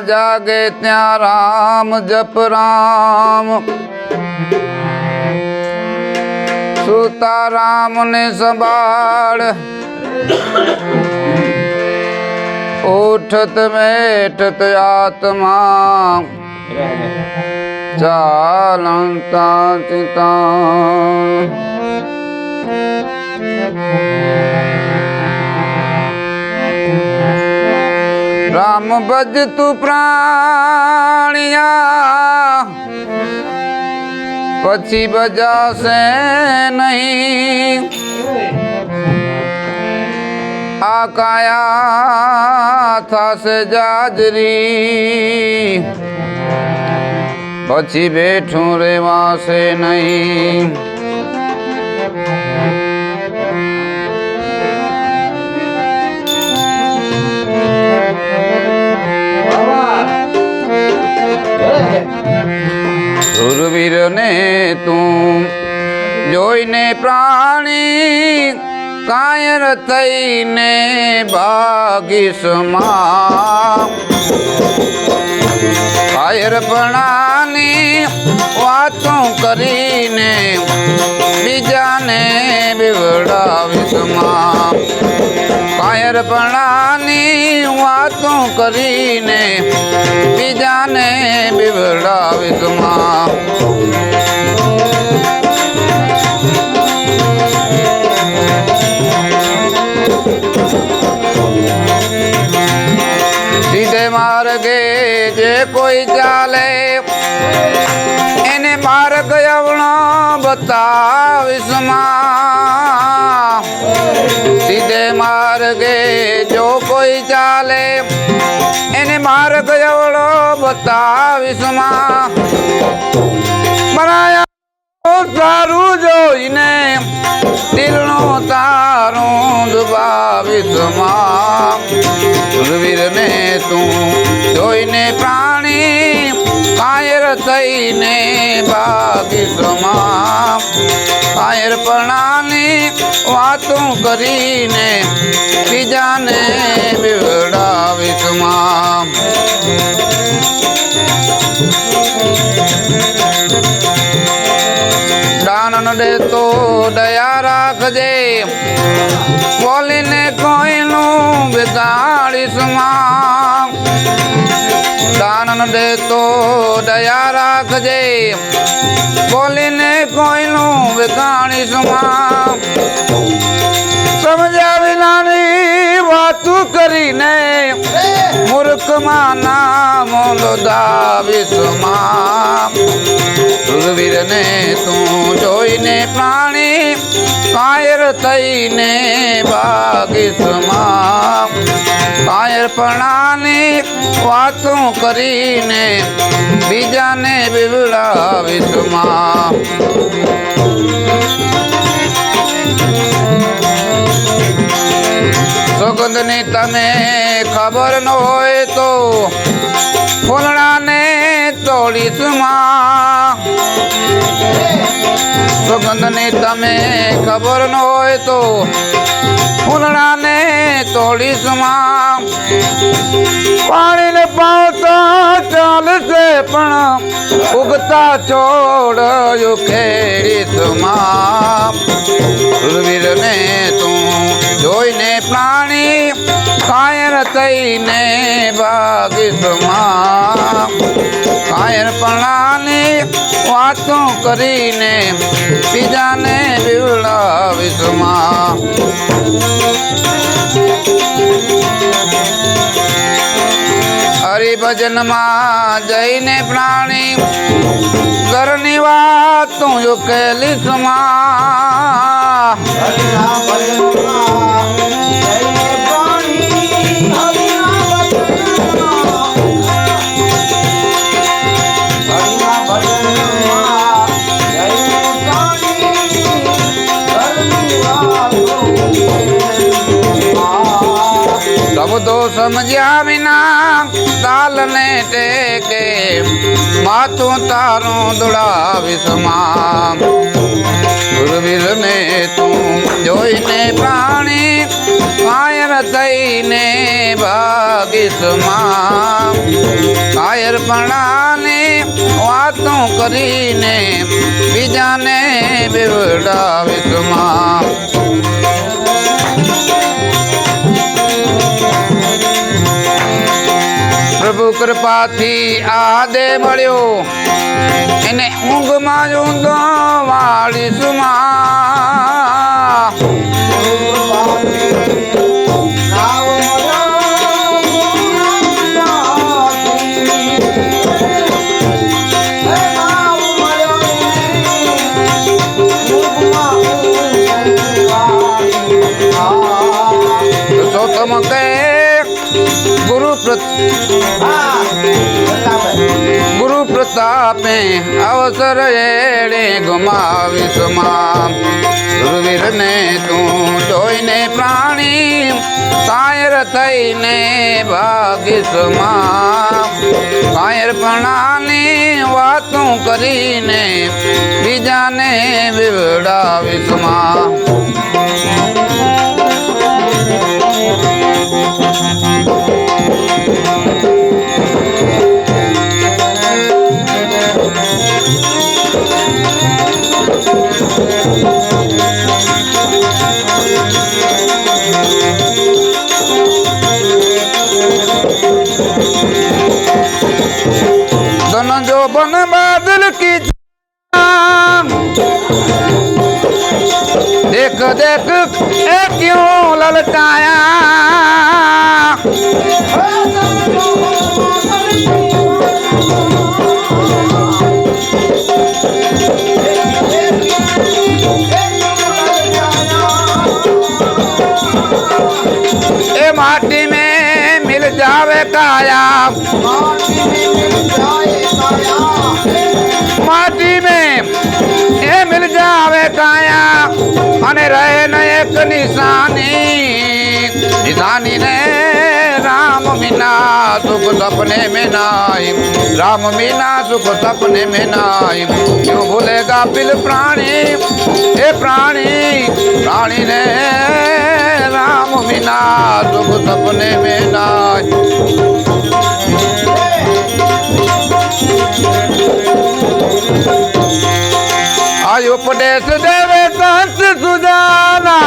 जागे त्या राम जप राम, सूता राम ने संभाल, उठत बैठत आत्मा, चालता चिता। राम भज तू प्राणिया, पछी बजा से नहीं, आकाया था से जाजरी, पछी बैठूं रेवा से नहीं। सुरवीर ने तू जोईने प्राणी, कायर थईने भागी समा। कायर बनानी वातों करीने, बीजाने बिगड़ावी समा। कायर बनानी वातों करीने, बीजाने बिगड़ावी समा। सीधे मार्गे जे कोई चाले, एने मार्ग अवणो बताविस मां। सीधे मार्गे जो कोई चाले, एने मार्ग अवणो बताविस मां। बनाया सारू जोईने, दिलनो तारू दुबाविस मां। सुरवीर ने तू जोईने प्राणी, कायर थईने भागी समा। कायर प्रणानी वातों करीने, बीजाने बिगड़ावी समा। दान न दे तो दया राखजे, बोलीने कोईनू बिगाड़ीस मां। दान न दे तो दया राखजे, बोलीने कोईनू बिगाड़ीस मां। समझा विनानी वातू करीने, मूर्ख माना मोलो दाविस मां। सुरवीर ने तू जोईने प्राणी, कायर थईने भागीस मां। कायर प्रणानी वातों करीने, बीजाने बिगड़ावीस मां। सुगंधनी तने खबर न होए तो, फूलड़ा ने तोड़ीस मां। सुगंधनी तमे खबर न होए तो, फूलड़ा ने तोड़ीस मां। पानी ने पावता चाल से पण, उगता छोड़ यो खेड़ीस मां। सुरवीर ने तू जोईने प्राणी, कायर थईने भागीस मां। कायर प्रणानी वातों करीने, बीजाने बिगड़ावीस मां। हरि भजन मां जईने प्राणी, घरनी वातों जो कैलीस मां। सब तो समझा बिना ताल ने टेके, माथों तारों दुड़ाविस मां। सुरवीर ने तू जोईने प्राणी, कायर थईने भागीस मां। પણાની વાતો કરીને બીજાને બેવડાવીશમાં પ્રભુ કૃપાથી આદે મળ્યો એને ઊંઘમાં જ ઊંધો વાળીશમાં ગુરુ પ્રતાપે અવસર એડે ગુમાવીશમાં ગુરુવીરને તું જોઈને પ્રાણી કાયર થઈને ભાગીશમાં કાયરપણાની વાતો કરીને બીજાને બીવડાવીશમાં जो बन बादल की देख देख ए क्यों ललचाया ए माटी में मिल जावे काया माटी में ए मिल जावे काया अने रहे न एक निशानी निशानी ने राम मीना सुख सपने में नाई राम मीना सुख सपने में नाई क्यों भूलेगा पिल प्राणी ए प्राणी प्राणी ने राम मीना सुख सपने में नाई आयु उपदेश देवे संत सुजाना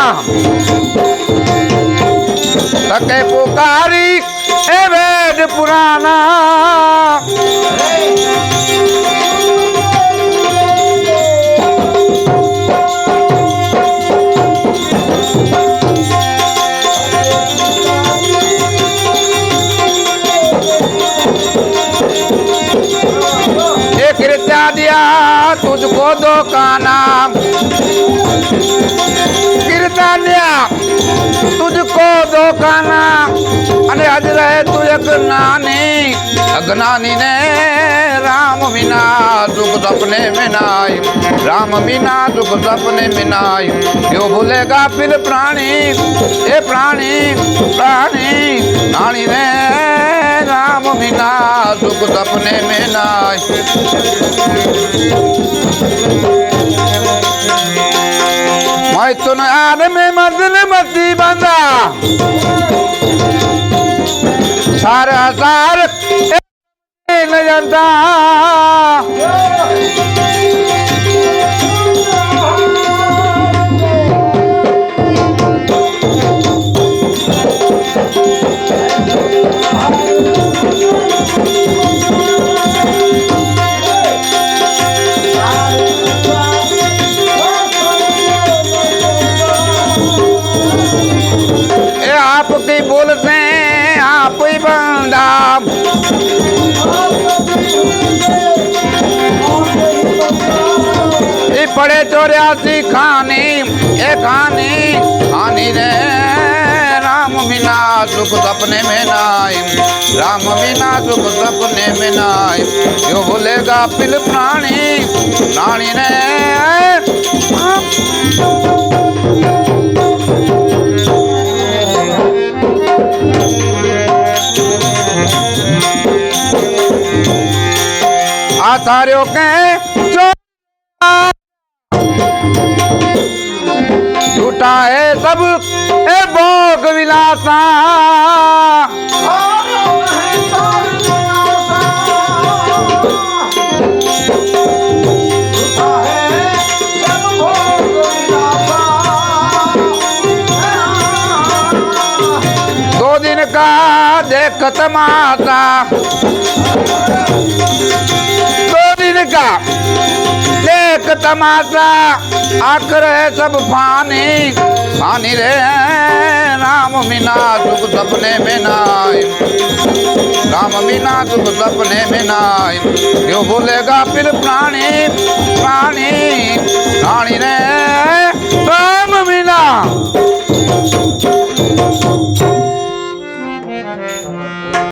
सके पुकारी ए वेद पुराना दिया तुझको दो का नाम कीर्तन दिया तुझको दो का नाम अरे आज रहे तू एक नानी अज्ञानी ने राम मीना सुख सपने में नाई राम मीना सुख सपने में नाई क्यों भूलेगा फिर प्राणी ए प्राणी प्राणी प्राणी ने राम मीना सुख सपने में नाई मैं तुन आद में मदन मती बंदा सारा सार न जनता आपकी बोलते आप ही बंदा पड़े 84 खानी ए खानी खानी रे राम मीना सुख सपने में नाई राम मीना सुख सपने में नाई क्यों भूलेगा पिल प्राणी प्राणी रे आचार्यों के झूठा है सब ए भोग विलासा देख तमाशा, 2 दिन का देख तमाशा, आखिर है सब फानी, फानी रे राम बिना सुख सपने में नाय, राम बिना सुख सपने में नाय। क्यों बोलेगा फिर प्राणी, प्राणी, प्राणी रे राम बिना।